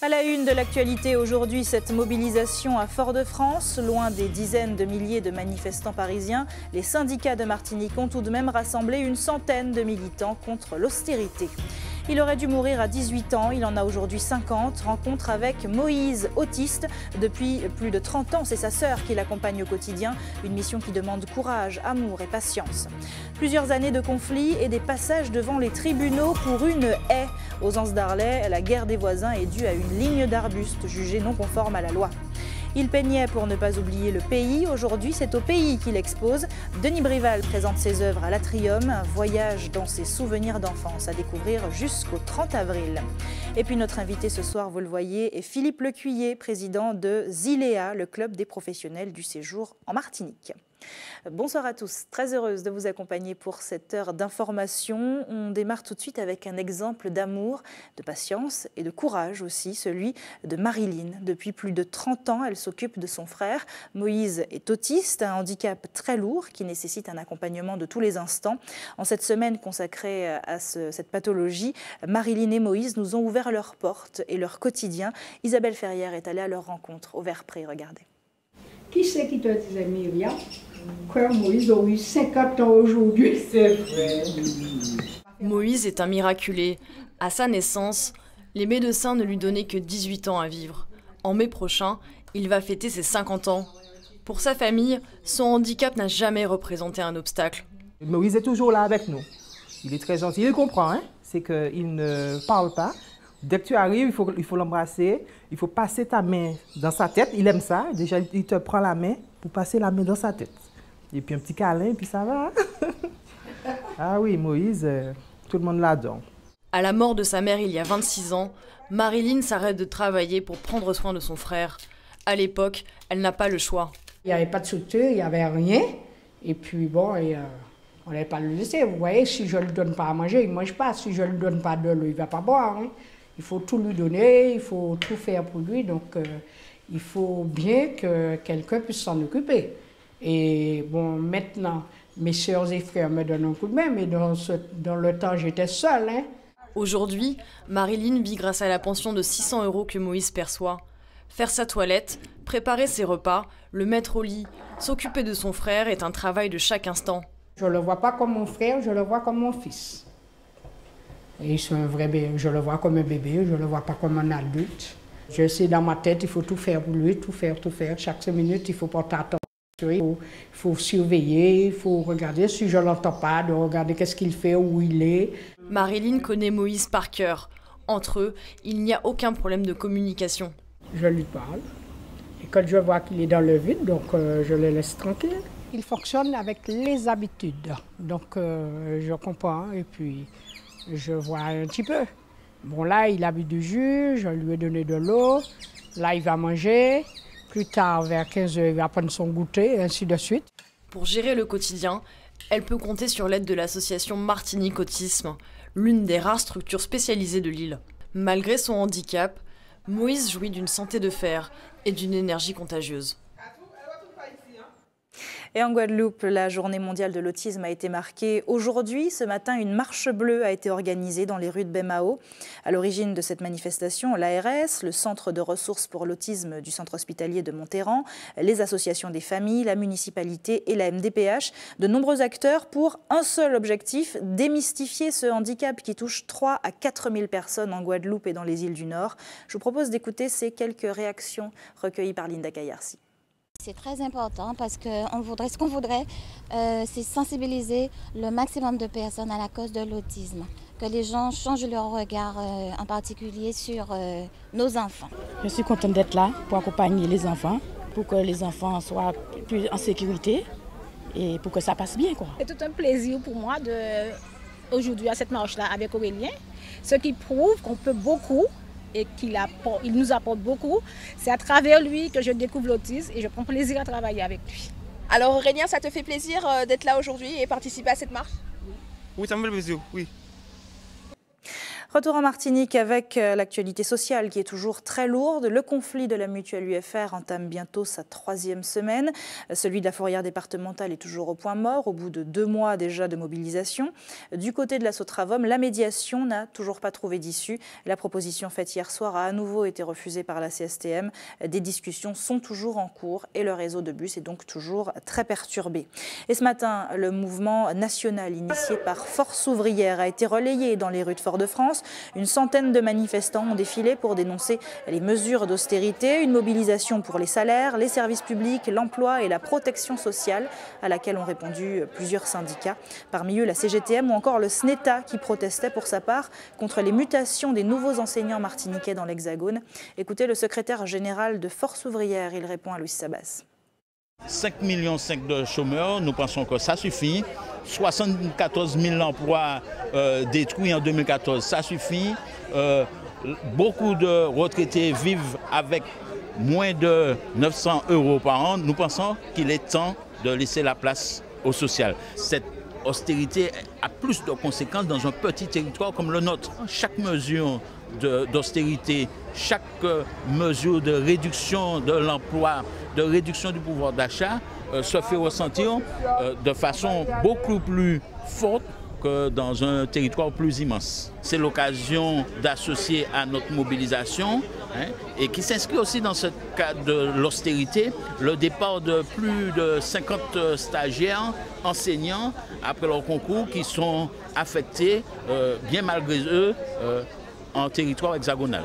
À la une de l'actualité aujourd'hui, cette mobilisation à Fort-de-France, loin des dizaines de milliers de manifestants parisiens, les syndicats de Martinique ont tout de même rassemblé une centaine de militants contre l'austérité. Il aurait dû mourir à 18 ans, il en a aujourd'hui 50. Rencontre avec Moïse, autiste. Depuis plus de 30 ans, c'est sa sœur qui l'accompagne au quotidien. Une mission qui demande courage, amour et patience. Plusieurs années de conflits et des passages devant les tribunaux pour une haie. Aux Anses d'Arlet, la guerre des voisins est due à une ligne d'arbustes jugée non conforme à la loi. Il peignait pour ne pas oublier le pays. Aujourd'hui, c'est au pays qu'il expose. Denis Brival présente ses œuvres à l'Atrium, un voyage dans ses souvenirs d'enfance à découvrir jusqu'au 30 avril. Et puis notre invité ce soir, vous le voyez, est Philippe Lecuyer, président de Zilea, le club des professionnels du séjour en Martinique. Bonsoir à tous, très heureuse de vous accompagner pour cette heure d'information. On démarre tout de suite avec un exemple d'amour, de patience et de courage aussi, celui de Marilyn. Depuis plus de 30 ans, elle s'occupe de son frère. Moïse est autiste, un handicap très lourd qui nécessite un accompagnement de tous les instants. En cette semaine consacrée à cette pathologie, Marilyn et Moïse nous ont ouvert leurs portes et leur quotidien. Isabelle Ferrière est allée à leur rencontre au Vert-Pré, regardez. Qui c'est qui te disait, Myriam, que Moïse a eu 50 ans aujourd'hui? C'est vrai. Moïse est un miraculé. À sa naissance, les médecins ne lui donnaient que 18 ans à vivre. En mai prochain, il va fêter ses 50 ans. Pour sa famille, son handicap n'a jamais représenté un obstacle. Moïse est toujours là avec nous. Il est très gentil, il comprend, hein? C'est qu'il ne parle pas. Dès que tu arrives, il faut l'embrasser, il faut passer ta main dans sa tête, il aime ça. Déjà, il te prend la main pour passer la main dans sa tête. Et puis un petit câlin, puis ça va. Ah oui, Moïse, tout le monde l'adore. À la mort de sa mère il y a 26 ans, Marilyn s'arrête de travailler pour prendre soin de son frère. À l'époque, elle n'a pas le choix. Il n'y avait pas de structure, il n'y avait rien. Et puis bon, on n'allait pas le laisser. Vous voyez, si je ne lui donne pas à manger, il ne mange pas. Si je ne lui donne pas de l'eau, il ne va pas boire. Hein. Il faut tout lui donner, il faut tout faire pour lui. Donc, il faut bien que quelqu'un puisse s'en occuper. Et bon, maintenant, mes sœurs et frères me donnent un coup de main, mais dans le temps, j'étais seule. Hein. Aujourd'hui, Marilyn vit grâce à la pension de 600 € que Moïse perçoit. Faire sa toilette, préparer ses repas, le mettre au lit, s'occuper de son frère est un travail de chaque instant. Je ne le vois pas comme mon frère, je le vois comme mon fils. Et c'est un vrai bébé, je le vois comme un bébé, je ne le vois pas comme un adulte. Je sais dans ma tête, il faut tout faire pour lui, tout faire. Chaque 5 minutes, il faut porter attention, il faut surveiller, il faut regarder si je ne l'entends pas, de regarder qu'est-ce qu'il fait, où il est. Marilyn connaît Moïse par cœur. Entre eux, il n'y a aucun problème de communication. Je lui parle. Et quand je vois qu'il est dans le vide, donc je le laisse tranquille. Il fonctionne avec les habitudes. Donc je comprends et puis je vois un petit peu. Bon là, il a bu du jus, je lui ai donné de l'eau. Là, il va manger. Plus tard, vers 15 h, il va prendre son goûter, et ainsi de suite. Pour gérer le quotidien, elle peut compter sur l'aide de l'association Martinique Autisme, l'une des rares structures spécialisées de l'île. Malgré son handicap, Moïse jouit d'une santé de fer et d'une énergie contagieuse. Et en Guadeloupe, la journée mondiale de l'autisme a été marquée aujourd'hui. Ce matin, une marche bleue a été organisée dans les rues de Bemao. À l'origine de cette manifestation, l'ARS, le Centre de ressources pour l'autisme du centre hospitalier de Montéran, les associations des familles, la municipalité et la MDPH, de nombreux acteurs pour un seul objectif, démystifier ce handicap qui touche 3 à 4 000 personnes en Guadeloupe et dans les îles du Nord. Je vous propose d'écouter ces quelques réactions recueillies par Linda Kayarsi. C'est très important parce que ce qu'on voudrait, c'est sensibiliser le maximum de personnes à la cause de l'autisme. Que les gens changent leur regard, en particulier sur nos enfants. Je suis contente d'être là pour accompagner les enfants, pour que les enfants soient plus en sécurité et pour que ça passe bien, quoi. C'est tout un plaisir pour moi aujourd'hui à cette marche-là avec Aurélien, ce qui prouve qu'on peut beaucoup. Et qu'il nous apporte beaucoup. C'est à travers lui que je découvre l'autisme et je prends plaisir à travailler avec lui. Alors Aurélien, ça te fait plaisir d'être là aujourd'hui et participer à cette marche? Oui, ça me fait plaisir, oui. Retour en Martinique avec l'actualité sociale qui est toujours très lourde. Le conflit de la mutuelle UFR entame bientôt sa 3e semaine. Celui de la fourrière départementale est toujours au point mort, au bout de 2 mois déjà de mobilisation. Du côté de la Sotravom, la médiation n'a toujours pas trouvé d'issue. La proposition faite hier soir a à nouveau été refusée par la CSTM. Des discussions sont toujours en cours et le réseau de bus est donc toujours très perturbé. Et ce matin, le mouvement national initié par Force ouvrière a été relayé dans les rues de Fort-de-France. Une centaine de manifestants ont défilé pour dénoncer les mesures d'austérité, une mobilisation pour les salaires, les services publics, l'emploi et la protection sociale à laquelle ont répondu plusieurs syndicats. Parmi eux, la CGTM ou encore le SNETA qui protestait pour sa part contre les mutations des nouveaux enseignants martiniquais dans l'Hexagone. Écoutez le secrétaire général de Force ouvrière, il répond à Louis Sabas. 5,5 millions de chômeurs, nous pensons que ça suffit. 74 000 emplois détruits en 2014, ça suffit. Beaucoup de retraités vivent avec moins de 900 € par an. Nous pensons qu'il est temps de laisser la place au social. Cette austérité a plus de conséquences dans un petit territoire comme le nôtre. Chaque mesure d'austérité, chaque mesure de réduction de l'emploi, de réduction du pouvoir d'achat se fait ressentir de façon beaucoup plus forte que dans un territoire plus immense. C'est l'occasion d'associer à notre mobilisation et qui s'inscrit aussi dans ce cadre de l'austérité, le départ de plus de 50 stagiaires, enseignants, après leur concours, qui sont affectés, bien malgré eux, en territoire hexagonal.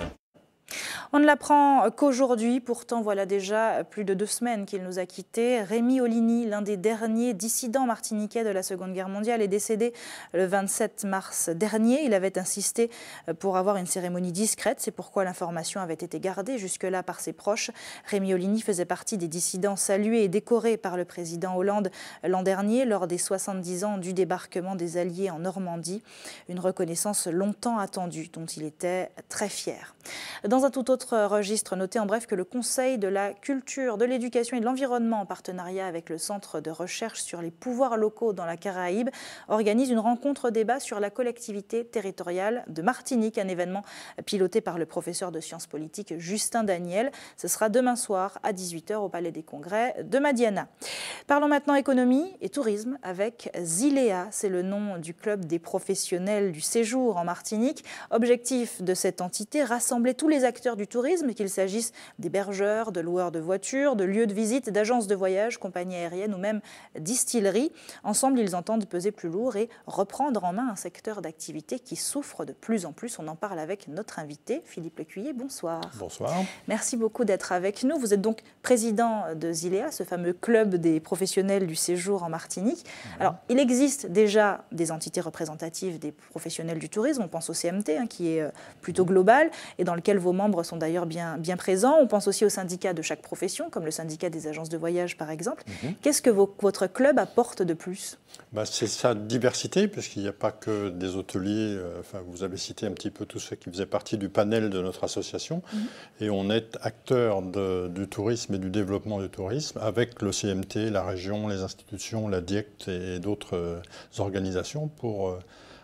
On ne l'apprend qu'aujourd'hui, pourtant voilà déjà plus de 2 semaines qu'il nous a quittés. Rémi Oligny, l'un des derniers dissidents martiniquais de la Seconde Guerre mondiale, est décédé le 27 mars dernier. Il avait insisté pour avoir une cérémonie discrète, c'est pourquoi l'information avait été gardée jusque-là par ses proches. Rémi Oligny faisait partie des dissidents salués et décorés par le président Hollande l'an dernier lors des 70 ans du débarquement des Alliés en Normandie. Une reconnaissance longtemps attendue dont il était très fier. Dans un tout autre registre, notez en bref que le Conseil de la culture, de l'éducation et de l'environnement, en partenariat avec le Centre de recherche sur les pouvoirs locaux dans la Caraïbe, organise une rencontre-débat sur la collectivité territoriale de Martinique, un événement piloté par le professeur de sciences politiques Justin Daniel. Ce sera demain soir à 18 h au Palais des Congrès de Madiana. Parlons maintenant économie et tourisme avec Zilea. C'est le nom du club des professionnels du séjour en Martinique. Objectif de cette entité, rassembler tous les acteurs du tourisme, qu'il s'agisse d'hébergeurs, de loueurs de voitures, de lieux de visite, d'agences de voyage, compagnies aériennes ou même distilleries. Ensemble, ils entendent peser plus lourd et reprendre en main un secteur d'activité qui souffre de plus en plus. On en parle avec notre invité, Philippe Lecuyer. Bonsoir. Bonsoir. Merci beaucoup d'être avec nous. Vous êtes donc président de Zilea, ce fameux club des professionnels du séjour en Martinique. Alors, il existe déjà des entités représentatives des professionnels du tourisme. On pense au CMT, qui est plutôt global et dans lequel vos membres sont d'ailleurs bien présents. On pense aussi aux syndicats de chaque profession, comme le syndicat des agences de voyage par exemple. Qu'est-ce que votre club apporte de plus ? C'est sa diversité, puisqu'il n'y a pas que des hôteliers. Vous avez cité un petit peu tous ceux qui faisaient partie du panel de notre association. Et on est acteur du tourisme et du développement du tourisme avec le CMT, la région, les institutions, la DIECT et d'autres organisations pour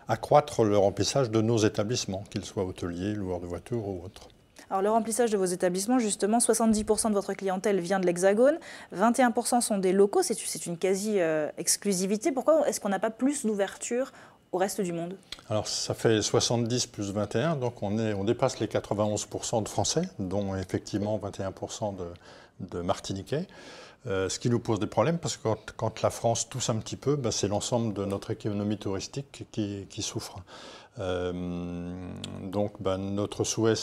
accroître le remplissage de nos établissements, qu'ils soient hôteliers, loueurs de voitures ou autres. Alors le remplissage de vos établissements, justement, 70% de votre clientèle vient de l'Hexagone, 21% sont des locaux, c'est une quasi-exclusivité. Pourquoi est-ce qu'on n'a pas plus d'ouverture au reste du monde? Alors ça fait 70 plus 21, donc on dépasse les 91% de Français, dont effectivement 21% de Martiniquais. Ce qui nous pose des problèmes parce que quand la France tousse un petit peu, c'est l'ensemble de notre économie touristique qui souffre. Donc notre souhait,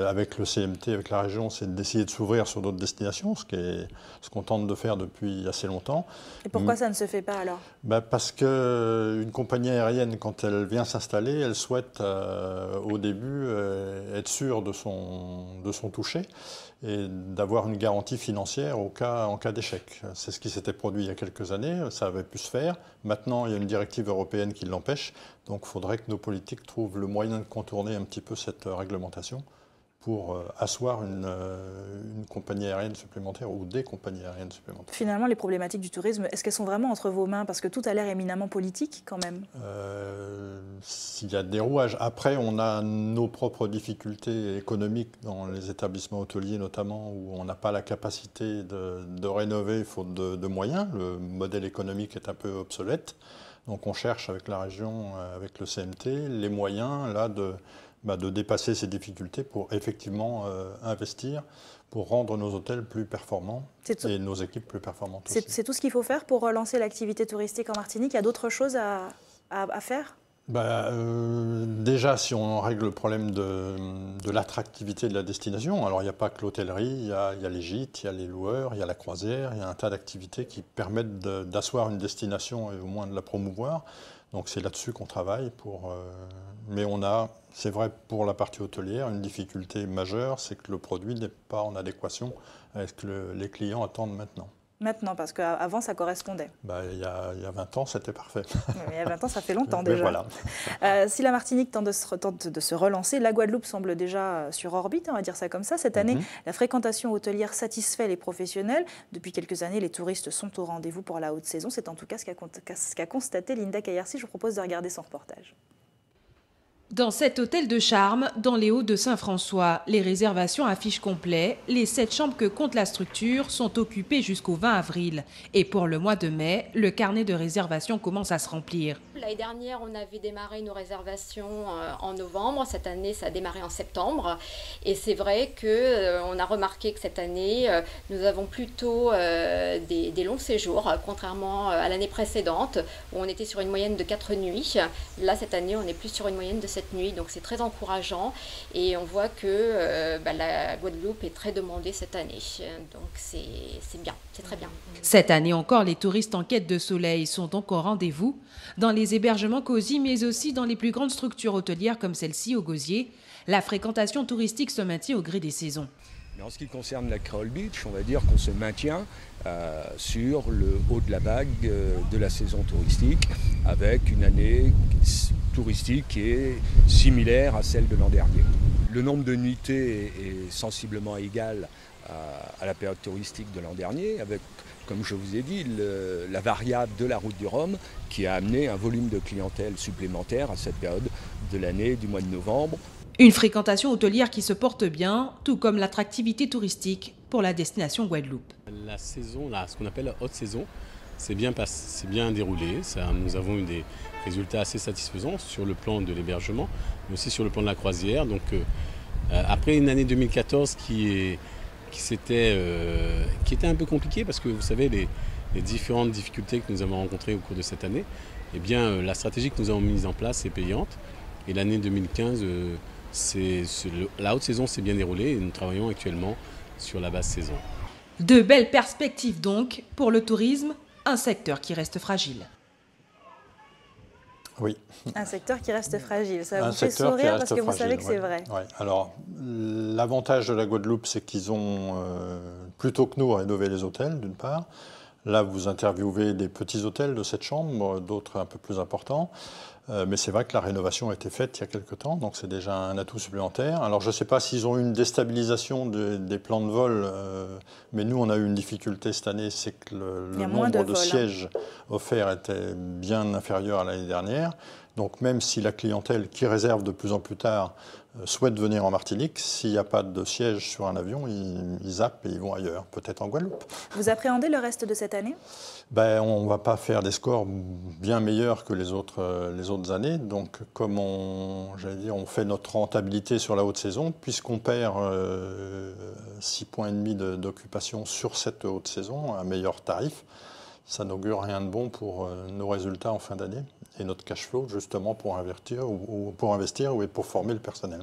avec le CMT, avec la région, c'est d'essayer de s'ouvrir sur d'autres destinations, ce qu'on tente de faire depuis assez longtemps. Et pourquoi ça ne se fait pas alors? Parce qu'une compagnie aérienne, quand elle vient s'installer, elle souhaite au début être sûre de son toucher et d'avoir une garantie financière en cas d'échec. C'est ce qui s'était produit il y a quelques années, ça avait pu se faire. Maintenant, il y a une directive européenne qui l'empêche, donc il faudrait que nos politiques trouvent le moyen de contourner un petit peu cette réglementation pour asseoir une compagnie aérienne supplémentaire ou des compagnies aériennes supplémentaires. Finalement, les problématiques du tourisme, est-ce qu'elles sont vraiment entre vos mains? Parce que tout a l'air éminemment politique quand même. S'il y a des rouages. Après, on a nos propres difficultés économiques dans les établissements hôteliers notamment, où on n'a pas la capacité de rénover faute de moyens. Le modèle économique est un peu obsolète. Donc on cherche avec la région, avec le CMT, les moyens là de dépasser ces difficultés pour effectivement investir, pour rendre nos hôtels plus performants et nos équipes plus performantes aussi. C'est tout ce qu'il faut faire pour relancer l'activité touristique en Martinique? Il y a d'autres choses à faire? Déjà, si on règle le problème de l'attractivité de la destination, alors il n'y a pas que l'hôtellerie, il y a les gîtes, il y a les loueurs, il y a la croisière, il y a un tas d'activités qui permettent d'asseoir une destination et au moins de la promouvoir. Donc c'est là-dessus qu'on travaille. Mais on a, c'est vrai pour la partie hôtelière, une difficulté majeure, c'est que le produit n'est pas en adéquation avec ce que les clients attendent maintenant. Maintenant, parce qu'avant, ça correspondait. Il y a 20 ans, c'était parfait. Il y a 20 ans, ça fait longtemps déjà. Voilà. Si la Martinique tente de se relancer, la Guadeloupe semble déjà sur orbite, on va dire ça comme ça. Cette année, la fréquentation hôtelière satisfait les professionnels. Depuis quelques années, les touristes sont au rendez-vous pour la haute saison. C'est en tout cas ce qu'a constaté Linda Kayersi. Je vous propose de regarder son reportage. Dans cet hôtel de charme, dans les Hauts de Saint-François, les réservations affichent complet. Les 7 chambres que compte la structure sont occupées jusqu'au 20 avril. Et pour le mois de mai, le carnet de réservations commence à se remplir. L'année dernière, on avait démarré nos réservations en novembre. Cette année, ça a démarré en septembre. Et c'est vrai qu'on a remarqué que cette année, nous avons plutôt des longs séjours, contrairement à l'année précédente, où on était sur une moyenne de 4 nuits. Là, cette année, on est plus sur une moyenne de 7 nuits, donc c'est très encourageant et on voit que la Guadeloupe est très demandée cette année, donc c'est bien, c'est très bien. Cette année encore, les touristes en quête de soleil sont donc au rendez-vous dans les hébergements cosy, mais aussi dans les plus grandes structures hôtelières comme celle-ci au Gosier. La fréquentation touristique se maintient au gré des saisons. Mais en ce qui concerne la Creole Beach, on va dire qu'on se maintient sur le haut de la vague de la saison touristique, avec une année touristique qui est similaire à celle de l'an dernier. Le nombre de nuitées est sensiblement égal à la période touristique de l'an dernier, avec, comme je vous ai dit, la variable de la route du Rhum qui a amené un volume de clientèle supplémentaire à cette période de l'année, du mois de novembre. Une fréquentation hôtelière qui se porte bien, tout comme l'attractivité touristique pour la destination Guadeloupe. La saison, là, ce qu'on appelle la haute saison, c'est bien déroulé. Nous avons eu des résultats assez satisfaisants sur le plan de l'hébergement, mais aussi sur le plan de la croisière. Donc, après une année 2014 qui était un peu compliquée, parce que vous savez, les différentes difficultés que nous avons rencontrées au cours de cette année, eh bien, la stratégie que nous avons mise en place est payante. Et l'année 2015, la haute saison s'est bien déroulée et nous travaillons actuellement sur la basse saison. De belles perspectives donc pour le tourisme, un secteur qui reste fragile. Oui. Un secteur qui reste fragile, ça vous fait sourire parce que vous savez que c'est vrai. Ouais. Alors, l'avantage de la Guadeloupe, c'est qu'ils ont, plutôt que nous, rénové les hôtels, d'une part. Là, vous interviewez des petits hôtels de 7 chambres, d'autres un peu plus importants. Mais c'est vrai que la rénovation a été faite il y a quelque temps, donc c'est déjà un atout supplémentaire. Alors je ne sais pas s'ils ont eu une déstabilisation des plans de vol, mais nous on a eu une difficulté cette année, c'est que le nombre de sièges offerts était bien inférieur à l'année dernière. Donc même si la clientèle qui réserve de plus en plus tard souhaite venir en Martinique, s'il n'y a pas de siège sur un avion, ils zappent et ils vont ailleurs, peut-être en Guadeloupe. Vous appréhendez le reste de cette année ? On ne va pas faire des scores bien meilleurs que les autres années. Donc, comme on fait notre rentabilité sur la haute saison, puisqu'on perd 6,5 points d'occupation sur cette haute saison, un meilleur tarif, ça n'augure rien de bon pour nos résultats en fin d'année et notre cash flow, justement, pour investir ou pour former le personnel.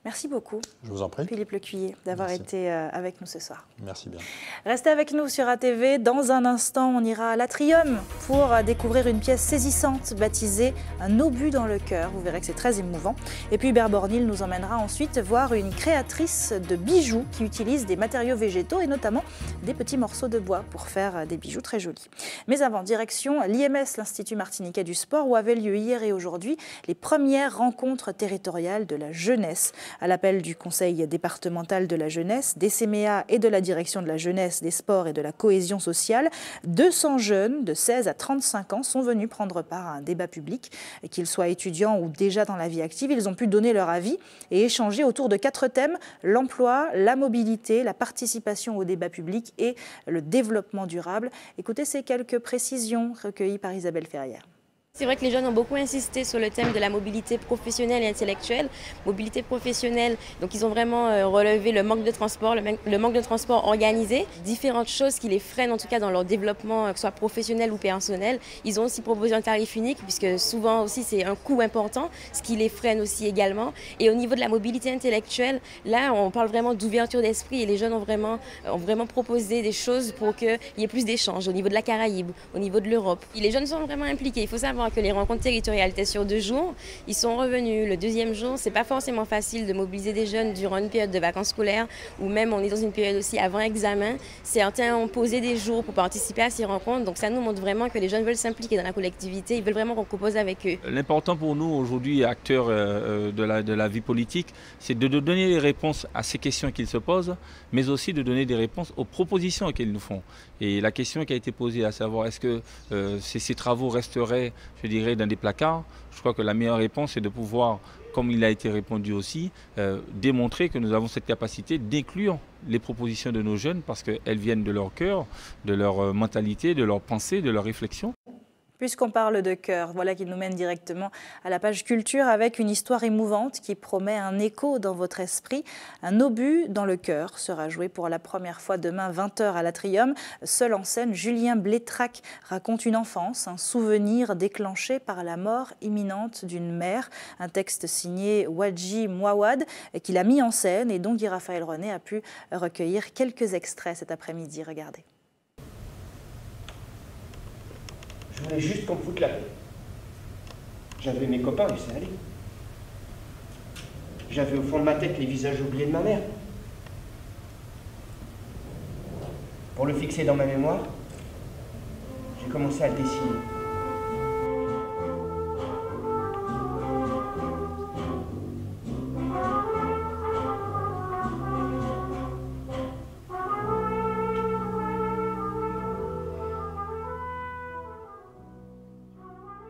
Merci beaucoup. Je vous en prie. Philippe Lecuyer, d'avoir été avec nous ce soir. Merci bien. Restez avec nous sur ATV. Dans un instant, on ira à l'Atrium pour découvrir une pièce saisissante baptisée « Un obus dans le cœur ». Vous verrez que c'est très émouvant. Et puis Hubert Bornil nous emmènera ensuite voir une créatrice de bijoux qui utilise des matériaux végétaux et notamment des petits morceaux de bois pour faire des bijoux très jolis. Mais avant, direction l'IMS, l'Institut martiniquais du sport, où avaient lieu hier et aujourd'hui les premières rencontres territoriales de la jeunesse. jeunesse. À l'appel du Conseil départemental de la jeunesse, des CMEA et de la direction de la jeunesse, des sports et de la cohésion sociale, 200 jeunes de 16 à 35 ans sont venus prendre part à un débat public. Qu'ils soient étudiants ou déjà dans la vie active, ils ont pu donner leur avis et échanger autour de 4 thèmes: l'emploi, la mobilité, la participation au débat public et le développement durable. Écoutez ces quelques précisions recueillies par Isabelle Ferrière. C'est vrai que les jeunes ont beaucoup insisté sur le thème de la mobilité professionnelle et intellectuelle. Mobilité professionnelle, donc ils ont vraiment relevé le manque de transport, le manque de transport organisé, différentes choses qui les freinent en tout cas dans leur développement, que ce soit professionnel ou personnel. Ils ont aussi proposé un tarif unique puisque souvent aussi c'est un coût important, ce qui les freine aussi également. Et au niveau de la mobilité intellectuelle, là on parle vraiment d'ouverture d'esprit et les jeunes ont vraiment proposé des choses pour qu'il y ait plus d'échanges au niveau de la Caraïbe, au niveau de l'Europe. Et les jeunes sont vraiment impliqués. Il faut savoir que les rencontres territoriales étaient sur 2 jours. Ils sont revenus le 2e jour. C'est pas forcément facile de mobiliser des jeunes durant une période de vacances scolaires ou même on est dans une période aussi avant examen. Certains ont posé des jours pour participer à ces rencontres. Donc ça nous montre vraiment que les jeunes veulent s'impliquer dans la collectivité. Ils veulent vraiment qu'on compose avec eux. L'important pour nous aujourd'hui, acteurs de la vie politique, c'est de donner les réponses à ces questions qu'ils se posent, mais aussi de donner des réponses aux propositions qu'ils nous font. Et la question qui a été posée, à savoir est-ce que ces travaux resteraient, je dirais, dans des placards, je crois que la meilleure réponse est de pouvoir, comme il a été répondu aussi, démontrer que nous avons cette capacité d'inclure les propositions de nos jeunes parce qu'elles viennent de leur cœur, de leur mentalité, de leur pensée, de leur réflexion. Puisqu'on parle de cœur, voilà qui nous mène directement à la page culture avec une histoire émouvante qui promet un écho dans votre esprit. Un obus dans le cœur sera joué pour la première fois demain 20h à l'Atrium. Seul en scène, Julien Blétrac raconte une enfance, un souvenir déclenché par la mort imminente d'une mère. Un texte signé Wadji Mouawad qu'il a mis en scène et dont Guy Raphaël René a pu recueillir quelques extraits cet après-midi. Regardez. Je voulais juste qu'on me foute la paix. J'avais mes copains, laissez aller. J'avais au fond de ma tête les visages oubliés de ma mère. Pour le fixer dans ma mémoire, j'ai commencé à le dessiner.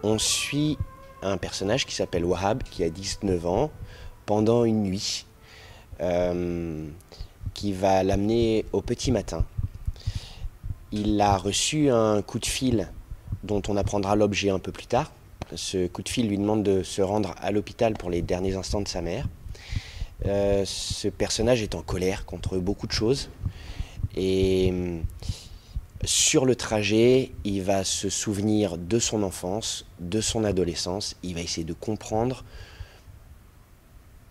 On suit un personnage qui s'appelle Wahab, qui a 19 ans, pendant une nuit, qui va l'amener au petit matin. Il a reçu un coup de fil dont on apprendra l'objet un peu plus tard. Ce coup de fil lui demande de se rendre à l'hôpital pour les derniers instants de sa mère. Ce personnage est en colère contre beaucoup de choses. Et sur le trajet, il va se souvenir de son enfance, de son adolescence. Il va essayer de comprendre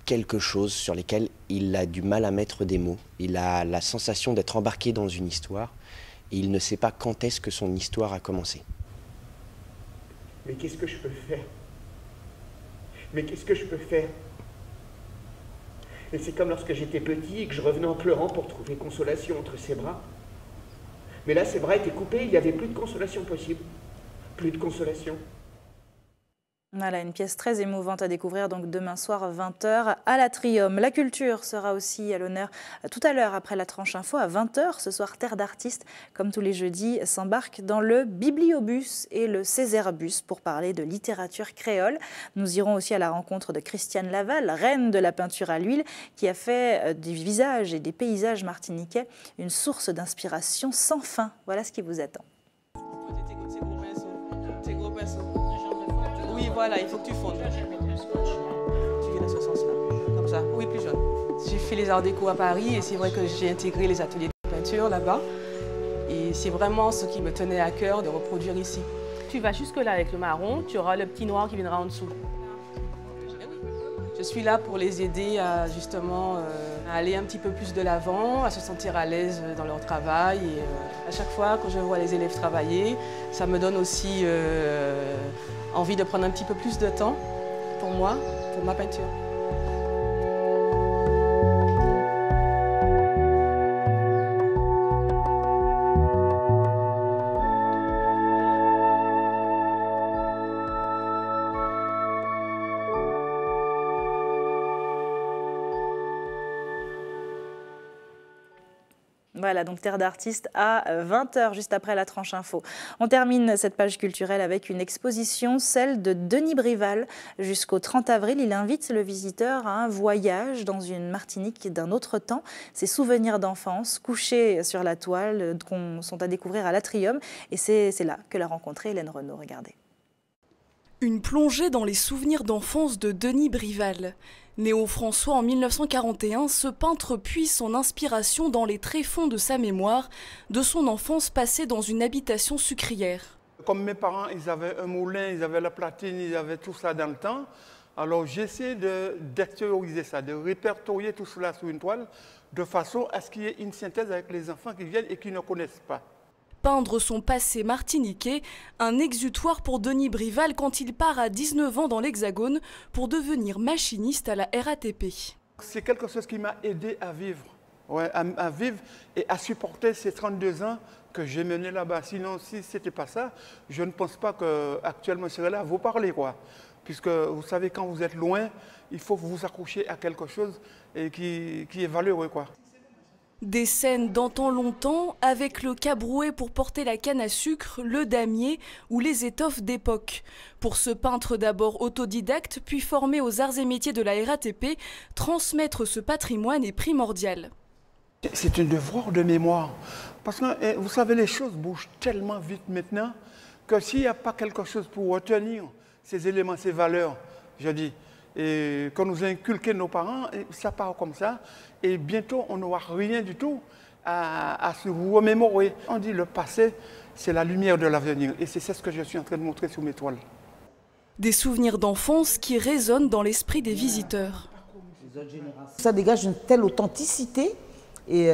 quelque chose sur lesquels il a du mal à mettre des mots. Il a la sensation d'être embarqué dans une histoire et il ne sait pas quand est-ce que son histoire a commencé. Mais qu'est-ce que je peux faire? Mais qu'est-ce que je peux faire? Et c'est comme lorsque j'étais petit et que je revenais en pleurant pour trouver consolation entre ses bras. Mais là, ses bras étaient coupés, il n'y avait plus de consolation possible. Plus de consolation. Voilà, une pièce très émouvante à découvrir donc demain soir 20h à l'Atrium. La culture sera aussi à l'honneur tout à l'heure après la tranche info à 20h. Ce soir, Terre d'artistes, comme tous les jeudis, s'embarque dans le Bibliobus et le Césaire-bus pour parler de littérature créole. Nous irons aussi à la rencontre de Christiane Laval, reine de la peinture à l'huile, qui a fait des visages et des paysages martiniquais une source d'inspiration sans fin. Voilà ce qui vous attend. Oui, voilà, il faut que tu fondes. Tu viens dans ce sens-là, comme ça. Oui, plus jeune. J'ai fait les arts déco à Paris et c'est vrai que j'ai intégré les ateliers de peinture là-bas. Et c'est vraiment ce qui me tenait à cœur de reproduire ici. Tu vas jusque-là avec le marron, tu auras le petit noir qui viendra en dessous. Je suis là pour les aider à justement à aller un petit peu plus de l'avant, à se sentir à l'aise dans leur travail. Et à chaque fois que je vois les élèves travailler, ça me donne aussi envie de prendre un petit peu plus de temps pour moi, pour ma peinture. Voilà, donc Terre d'artistes à 20h, juste après la tranche info. On termine cette page culturelle avec une exposition, celle de Denis Brival. Jusqu'au 30 avril, il invite le visiteur à un voyage dans une Martinique d'un autre temps. Ses souvenirs d'enfance couchés sur la toile sont à découvrir à l'Atrium. Et c'est là que l'a rencontré Hélène Renaud. Regardez. Une plongée dans les souvenirs d'enfance de Denis Brival. Né au François en 1941, ce peintre puise son inspiration dans les tréfonds de sa mémoire, de son enfance passée dans une habitation sucrière. Comme mes parents, ils avaient un moulin, ils avaient la platine, ils avaient tout ça dans le temps. Alors j'essaie d'extérioriser ça, de répertorier tout cela sur une toile, de façon à ce qu'il y ait une synthèse avec les enfants qui viennent et qui ne connaissent pas. Peindre son passé martiniquais, un exutoire pour Denis Brival quand il part à 19 ans dans l'Hexagone pour devenir machiniste à la RATP. C'est quelque chose qui m'a aidé à vivre, à vivre et à supporter ces 32 ans que j'ai menés là-bas. Sinon, si ce n'était pas ça, je ne pense pas qu'actuellement je serais là à vous parler, Puisque vous savez, quand vous êtes loin, il faut vous accrocher à quelque chose et qui est valeureux, Des scènes d'antan longtemps avec le cabrouet pour porter la canne à sucre, le damier ou les étoffes d'époque. Pour ce peintre d'abord autodidacte puis formé aux arts et métiers de la RATP, transmettre ce patrimoine est primordial. C'est un devoir de mémoire. Parce que vous savez, les choses bougent tellement vite maintenant que s'il n'y a pas quelque chose pour retenir ces éléments, ces valeurs, je dis, et qu'on nous a inculqué nos parents, et ça part comme ça, et bientôt on n'aura rien du tout à se remémorer. On dit le passé, c'est la lumière de l'avenir, et c'est ce que je suis en train de montrer sur mes toiles. Des souvenirs d'enfance qui résonnent dans l'esprit des visiteurs. Ça dégage une telle authenticité, et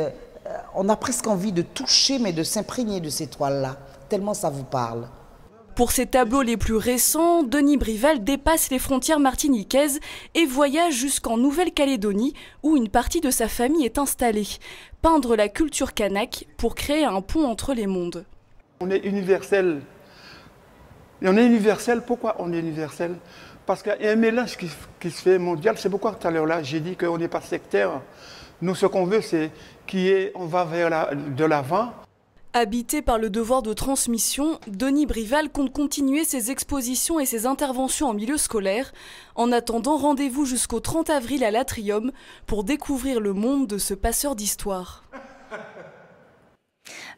on a presque envie de toucher, mais de s'imprégner de ces toiles-là, tellement ça vous parle. Pour ses tableaux les plus récents, Denis Brival dépasse les frontières martiniquaises et voyage jusqu'en Nouvelle-Calédonie où une partie de sa famille est installée. Peindre la culture kanak pour créer un pont entre les mondes. On est universel. Et on est universel. Pourquoi on est universel? Parce qu'il y a un mélange qui se fait mondial. C'est pourquoi tout à l'heure là, j'ai dit qu'on n'est pas sectaire. Nous, ce qu'on veut, c'est qu'on va vers de l'avant. Habité par le devoir de transmission, Denis Brival compte continuer ses expositions et ses interventions en milieu scolaire. En attendant, rendez-vous jusqu'au 30 avril à l'Atrium pour découvrir le monde de ce passeur d'histoire.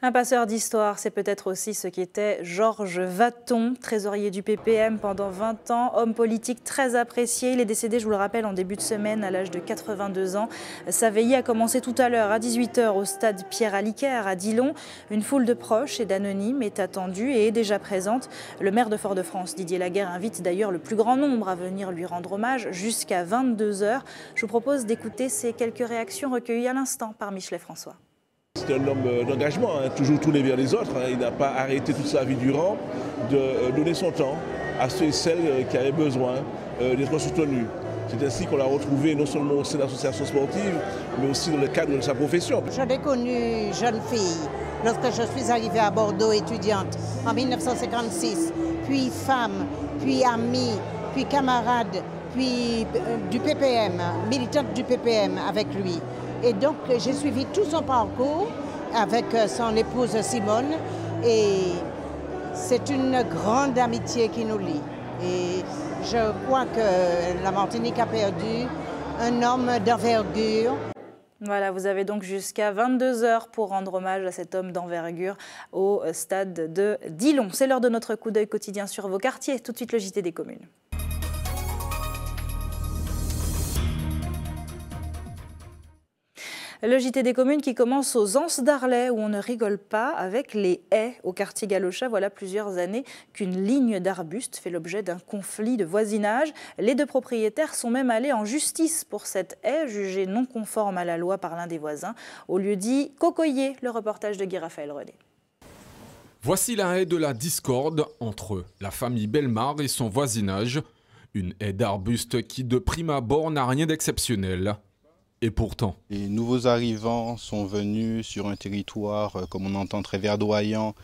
Un passeur d'histoire, c'est peut-être aussi ce qu'était Georges Vaton, trésorier du PPM pendant 20 ans, homme politique très apprécié. Il est décédé, je vous le rappelle, en début de semaine à l'âge de 82 ans. Sa veillée a commencé tout à l'heure à 18h au stade Pierre-Aliquer à Dillon. Une foule de proches et d'anonymes est attendue et est déjà présente. Le maire de Fort-de-France, Didier Laguerre, invite d'ailleurs le plus grand nombre à venir lui rendre hommage jusqu'à 22h. Je vous propose d'écouter ces quelques réactions recueillies à l'instant par Michelet François. C'est un homme d'engagement, toujours tourné vers les autres. Il n'a pas arrêté toute sa vie durant de donner son temps à ceux et celles qui avaient besoin d'être soutenus. C'est ainsi qu'on l'a retrouvé non seulement au sein de l'association sportive, mais aussi dans le cadre de sa profession. Je l'ai connue jeune fille lorsque je suis arrivée à Bordeaux étudiante en 1956, puis femme, puis amie, puis camarade, puis du PPM, militante du PPM avec lui. Et donc, j'ai suivi tout son parcours avec son épouse Simone. Et c'est une grande amitié qui nous lie. Et je crois que la Martinique a perdu un homme d'envergure. Voilà, vous avez donc jusqu'à 22h pour rendre hommage à cet homme d'envergure au stade de Dillon. C'est l'heure de notre coup d'œil quotidien sur vos quartiers. Tout de suite, le JT des communes. Le JT des communes qui commence aux Anses d'Arlay où on ne rigole pas avec les haies au quartier Galochat. Voilà plusieurs années qu'une ligne d'arbustes fait l'objet d'un conflit de voisinage. Les deux propriétaires sont même allés en justice pour cette haie jugée non conforme à la loi par l'un des voisins. Au lieu dit Cocoyer, le reportage de Guy Raphaël René. Voici la haie de la discorde entre la famille Bellemare et son voisinage. Une haie d'arbustes qui de prime abord n'a rien d'exceptionnel. Et pourtant. Les nouveaux arrivants sont venus sur un territoire, comme on entend, très verdoyant,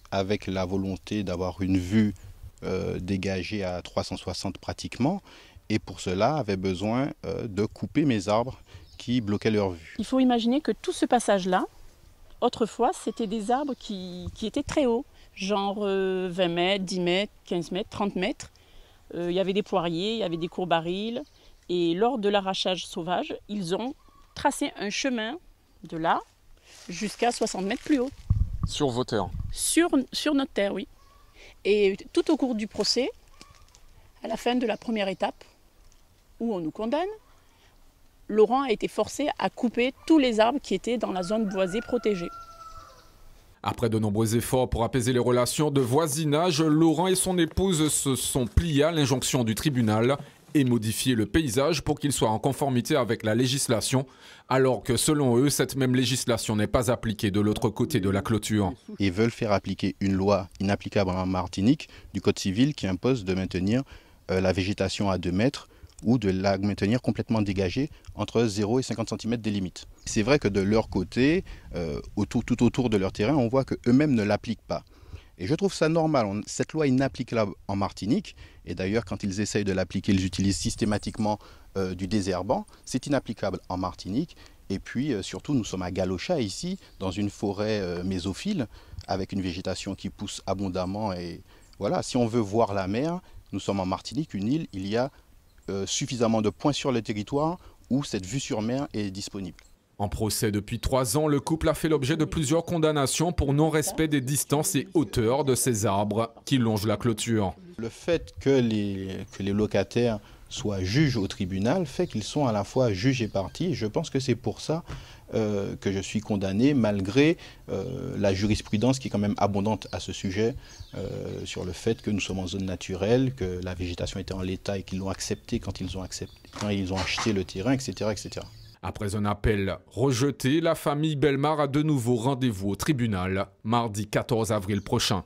avec la volonté d'avoir une vue dégagée à 360 pratiquement. Et pour cela, avaient besoin de couper mes arbres qui bloquaient leur vue. Il faut imaginer que tout ce passage-là Autrefois, c'était des arbres qui étaient très hauts, genre 20 mètres, 10 mètres, 15 mètres, 30 mètres. Il y avait des poiriers, il y avait des courbarils. Et lors de l'arrachage sauvage, ils ont tracé un chemin de là jusqu'à 60 mètres plus haut. Sur vos terres? Sur notre terre, oui. Et tout au cours du procès, à la fin de la première étape, où on nous condamne, Laurent a été forcé à couper tous les arbres qui étaient dans la zone boisée protégée. Après de nombreux efforts pour apaiser les relations de voisinage, Laurent et son épouse se sont pliés à l'injonction du tribunal et modifié le paysage pour qu'il soit en conformité avec la législation, alors que selon eux, cette même législation n'est pas appliquée de l'autre côté de la clôture. Ils veulent faire appliquer une loi inapplicable en Martinique du Code civil qui impose de maintenir la végétation à 2 mètres ou de la maintenir complètement dégagée entre 0 et 50 cm des limites. C'est vrai que de leur côté, tout autour de leur terrain, on voit qu'eux-mêmes ne l'appliquent pas. Et je trouve ça normal, cette loi est inapplicable en Martinique, et d'ailleurs quand ils essayent de l'appliquer, ils utilisent systématiquement du désherbant, c'est inapplicable en Martinique. Et puis surtout, nous sommes à Galocha ici, dans une forêt mésophile, avec une végétation qui pousse abondamment. Et voilà, si on veut voir la mer, nous sommes en Martinique, une île, il y a suffisamment de points sur le territoire où cette vue sur mer est disponible. En procès depuis 3 ans, le couple a fait l'objet de plusieurs condamnations pour non-respect des distances et hauteurs de ces arbres qui longent la clôture. Le fait que les locataires soient juges au tribunal fait qu'ils sont à la fois juges et parties. Je pense que c'est pour ça que je suis condamné, malgré la jurisprudence qui est quand même abondante à ce sujet, sur le fait que nous sommes en zone naturelle, que la végétation était en l'état et qu'ils l'ont accepté quand ils ont acheté le terrain, etc., etc. Après un appel rejeté, la famille Bellemare a de nouveau rendez-vous au tribunal, mardi 14 avril prochain.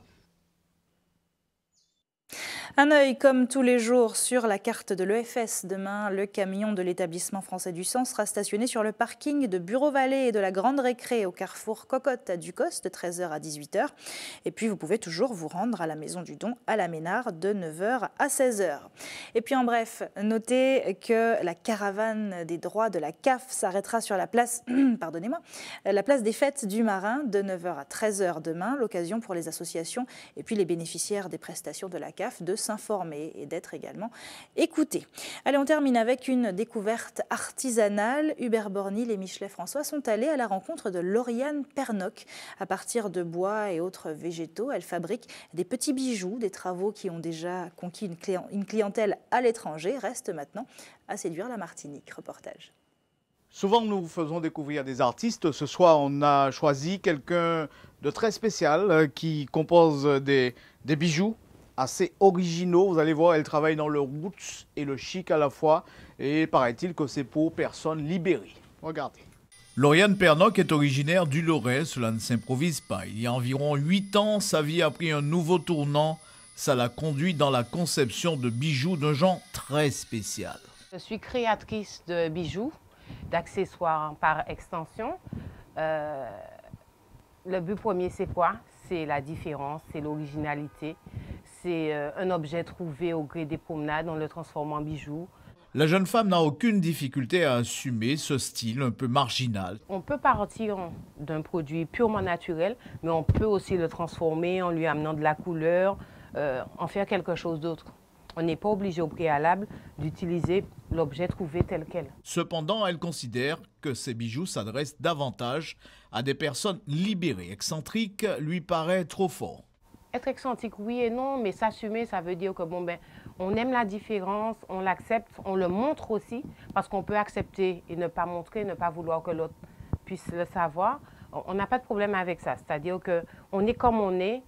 Un œil comme tous les jours sur la carte de l'EFS. Demain, le camion de l'établissement français du sang sera stationné sur le parking de Bureau-Vallée et de la Grande Récré au carrefour Cocotte à Ducos de 13h à 18h. Et puis vous pouvez toujours vous rendre à la Maison du Don à la Ménard de 9h à 16h. Et puis en bref, notez que la caravane des droits de la CAF s'arrêtera sur la place, la place des Fêtes du Marin de 9h à 13h demain. L'occasion pour les associations et puis les bénéficiaires des prestations de la CAF de s'informer et d'être également écoutés. Allez, on termine avec une découverte artisanale. Hubert Bornil et Michelet François sont allés à la rencontre de Lauriane Pernock. À partir de bois et autres végétaux, elle fabrique des petits bijoux, des travaux qui ont déjà conquis une clientèle à l'étranger. Reste maintenant à séduire la Martinique. Reportage. Souvent, nous faisons découvrir des artistes. Ce soir, on a choisi quelqu'un de très spécial qui compose des bijoux assez originaux. Vous allez voir, elle travaille dans le roots et le chic à la fois. Et paraît-il que c'est pour personnes libérées. Regardez. Lauriane Pernock est originaire du Lorrain, cela ne s'improvise pas. Il y a environ 8 ans, sa vie a pris un nouveau tournant. Ça l'a conduit dans la conception de bijoux d'un genre très spécial. Je suis créatrice de bijoux, d'accessoires par extension. Le but premier, c'est quoi? C'est la différence, c'est l'originalité. C'est un objet trouvé au gré des promenades, on le transforme en bijoux. La jeune femme n'a aucune difficulté à assumer ce style un peu marginal. On peut partir d'un produit purement naturel, mais on peut aussi le transformer en lui amenant de la couleur, en faire quelque chose d'autre. On n'est pas obligé au préalable d'utiliser l'objet trouvé tel quel. Cependant, elle considère que ces bijoux s'adressent davantage à des personnes libérées. Excentrique lui paraît trop fort. Être excentrique, oui et non, mais s'assumer, ça veut dire que on aime la différence, on l'accepte, on le montre aussi, parce qu'on peut accepter et ne pas montrer, ne pas vouloir que l'autre puisse le savoir. On n'a pas de problème avec ça, c'est-à-dire qu'on est comme on est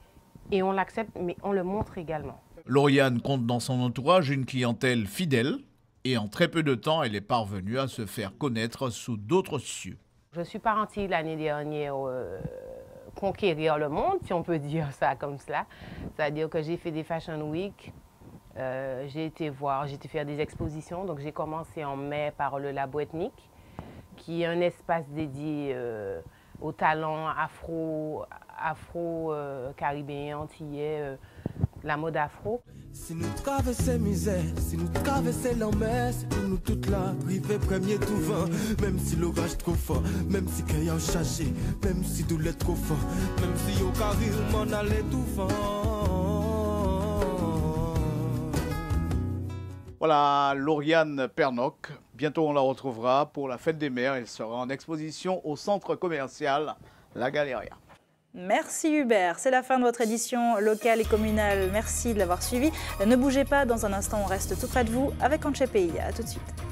et on l'accepte, mais on le montre également. Lauriane compte dans son entourage une clientèle fidèle et en très peu de temps, elle est parvenue à se faire connaître sous d'autres cieux. Je suis partie l'année dernière conquérir le monde, si on peut dire ça comme cela. C'est-à-dire que j'ai fait des Fashion Week, j'ai été faire des expositions. Donc j'ai commencé en mai par le Labo Ethnique, qui est un espace dédié aux talents afro-caribéens, antillais, la mode afro. Si nous traversons misère, si nous traversons l'enmer, c'est pour nous toute la privé premier tout vent. Même si l'orage trop fort, même si qu'il y a chargé, même si tout l'est trop fort, même si au carré m'en allait tout vent. Voilà Lauriane Pernock. Bientôt on la retrouvera pour la fête des mères. Elle sera en exposition au centre commercial La Galeria. Merci Hubert, c'est la fin de votre édition locale et communale. Merci de l'avoir suivi. Ne bougez pas, dans un instant on reste tout près de vous avec Anche Pays. A tout de suite.